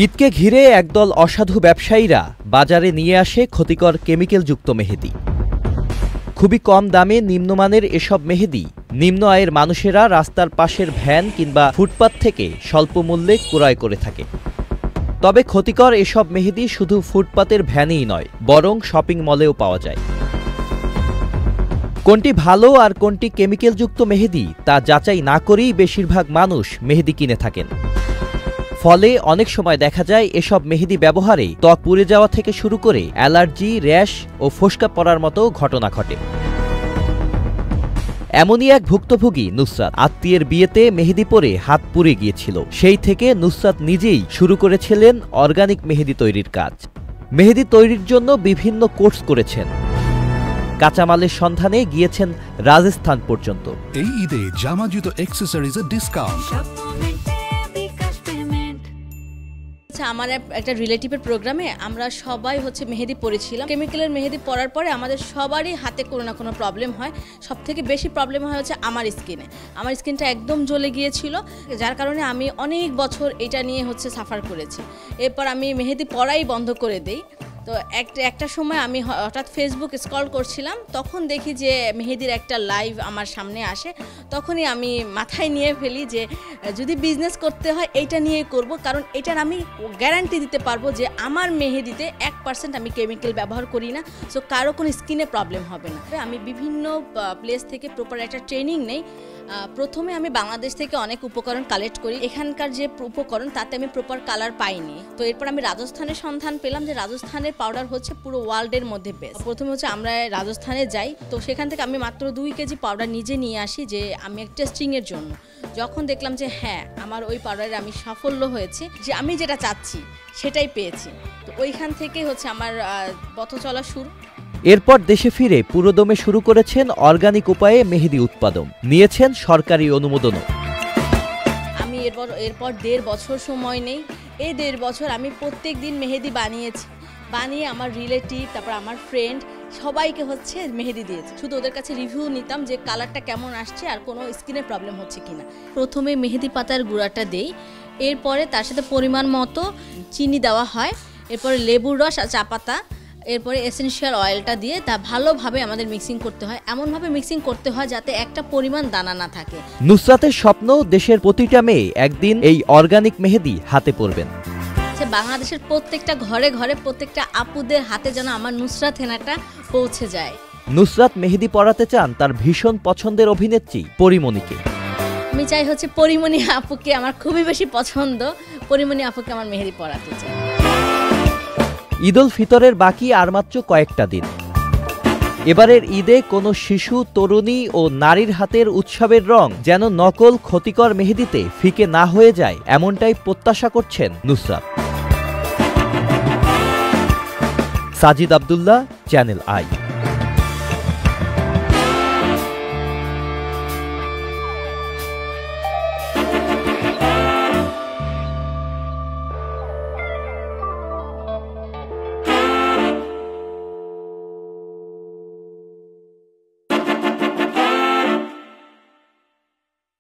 ঈদকে ঘিরে একদল অসাধু ব্যবসায়ীরা বাজারে নিয়ে আসে ক্ষতিকর কেমিক্যালযুক্ত মেহেদি। খুবই কম দামে নিম্নমানের এসব মেহেদি নিম্ন আয়ের মানুষেরা রাস্তার পাশের ভ্যান কিংবা ফুটপাত থেকে স্বল্প মূল্যে ক্রয় করে থাকে। তবে ক্ষতিকর এসব মেহেদি শুধু ফুটপাতের ভ্যানেই নয়, বরং শপিং মলেও পাওয়া যায়। কোনটি ভালো আর কোনটি কেমিক্যালযুক্ত মেহেদি তা যাচাই না করেই বেশিরভাগ মানুষ মেহেদি কিনে থাকেন। ফলে অনেক সময় দেখা যায় এসব মেহেদি ব্যবহারে ত্বক পুড়ে যাওয়া থেকে শুরু করে অ্যালার্জি, র্যাশ ও ফোস্কা পড়ার মতো ঘটনা ঘটে। এমনই এক ভুক্তভোগী নুসরাত। আত্মীয়ের বিয়েতে মেহেদি পরে হাত পুড়ে গিয়েছিল। সেই থেকে নুসরাত নিজেই শুরু করেছিলেন অর্গানিক মেহেদি তৈরির কাজ। মেহেদি তৈরির জন্য বিভিন্ন কোর্স করেছেন। কাঁচামালের সন্ধানে গিয়েছেন রাজস্থান পর্যন্ত। এই ঈদে জামা জুতো অ্যাকসেসরিজের ডিসকাউন্ট। আমার একটা রিলেটিভের প্রোগ্রামে আমরা সবাই মেহেদি পরেছিলাম। কেমিক্যালের মেহেদি পরার পরে আমাদের সবারই হাতে কোনো না কোনো প্রবলেম হয়। সব থেকে বেশি প্রবলেম হয় আমার স্কিনে। আমার স্কিনটা একদম জ্বলে গিয়েছিল, যার কারণে আমি অনেক বছর এটা নিয়ে সাফার করেছি। এরপর আমি মেহেদি পরাই বন্ধ করে দেই। তো একটা সময় আমি হঠাৎ ফেসবুক স্ক্রল করছিলাম, তখন দেখি যে মেহেদির একটা লাইভ আমার সামনে আসে। তখনই আমি মাথায় নিয়ে ফেলি যে যদি বিজনেস করতে হয় এইটা নিয়েই করব, কারণ এটার আমি গ্যারান্টি দিতে পারবো যে আমার মেহেদিতে 1% আমি কেমিক্যাল ব্যবহার করি না, সো কারো কোনো স্কিনে প্রবলেম হবে না। আমি বিভিন্ন প্লেস থেকে প্রপার একটা ট্রেনিং নেই। প্রথমে আমি বাংলাদেশ থেকে অনেক উপকরণ কালেক্ট করি। এখানকার যে উপকরণ তাতে আমি প্রপার কালার পাইনি। তো এরপর আমি রাজস্থানের সন্ধান পেলাম যে রাজস্থানের পাউডার পুরো ওয়ার্ল্ডের মধ্যে বেস্ট। প্রথমে আমরা রাজস্থানে যাই, তো সেখান থেকে আমি মাত্র 2 কেজি পাউডার নিজে নিয়ে আসি যে আমি টেস্টিংয়ের জন্য। যখন দেখলাম যে হ্যাঁ, আমার ওই পাউডারে আমি সাফল্য হয়েছে, যে আমি যেটা চাচ্ছি সেটাই পেয়েছি, তো ওইখান থেকে আমার পথ চলা শুরু। এরপর দেশে ফিরে পুরোদমে শুরু করেছেন অর্গানিক উপায়ে মেহেদি উৎপাদন, নিয়েছেন সরকারি অনুমোদনও। আমি এরপর 1.5 বছর সময় নেই। এই 1.5 বছর আমি প্রত্যেক দিন মেহেদি বানিয়ে আমার রিলেটিভ, তারপর আমার ফ্রেন্ড সবাইকে মেহেদি দিয়েছি। শুধু ওদের কাছে রিভিউ নিতাম যে কালারটা কেমন আসছে আর কোনো স্কিনের প্রবলেম হচ্ছে কিনা। প্রথমে মেহেদি পাতার গুঁড়াটা দেই, এরপরে তার সাথে পরিমাণ মতো চিনি দেওয়া হয়, এরপরে লেবুর রস আর চা পাতা, এরপরে এসেনশিয়াল অয়েলটা দিয়ে তা ভালোভাবে আমাদের মিক্সিং করতে হয়। এমনভাবে মিক্সিং করতে হয় যাতে একটা পরিমাণ দানা না থাকে। নুসরাতের স্বপ্ন দেশের প্রতিটা মেয়ে একদিন এই অর্গানিক মেহেদি হাতে পরবেন। বাংলাদেশের প্রত্যেকটা ঘরে ঘরে প্রত্যেকটা আপুদের হাতে যেন আমার নুসরাত হেনাটা পৌঁছে যায়। নুসরাত মেহেদি পরাতে চান তার ভীষণ পছন্দের অভিনেত্রী পরিমণিকে। আমি চাই পরিমণি আপুকে, আমার খুবই বেশি পছন্দ, পরিমণি আপুকে আমার মেহেদি পরাতে চাই। ঈদ উল ফিতরের বাকি আর মাত্র কয়েকটা দিন। এবারের ঈদে কোনো শিশু, তরুণী ও নারীর হাতের উৎসবের রং যেন নকল ক্ষতিকর মেহেদিতে ফিকে না হয়ে যায়, এমনটাই প্রত্যাশা করছেন নুসরাত। Sajid Abdullah, channel I.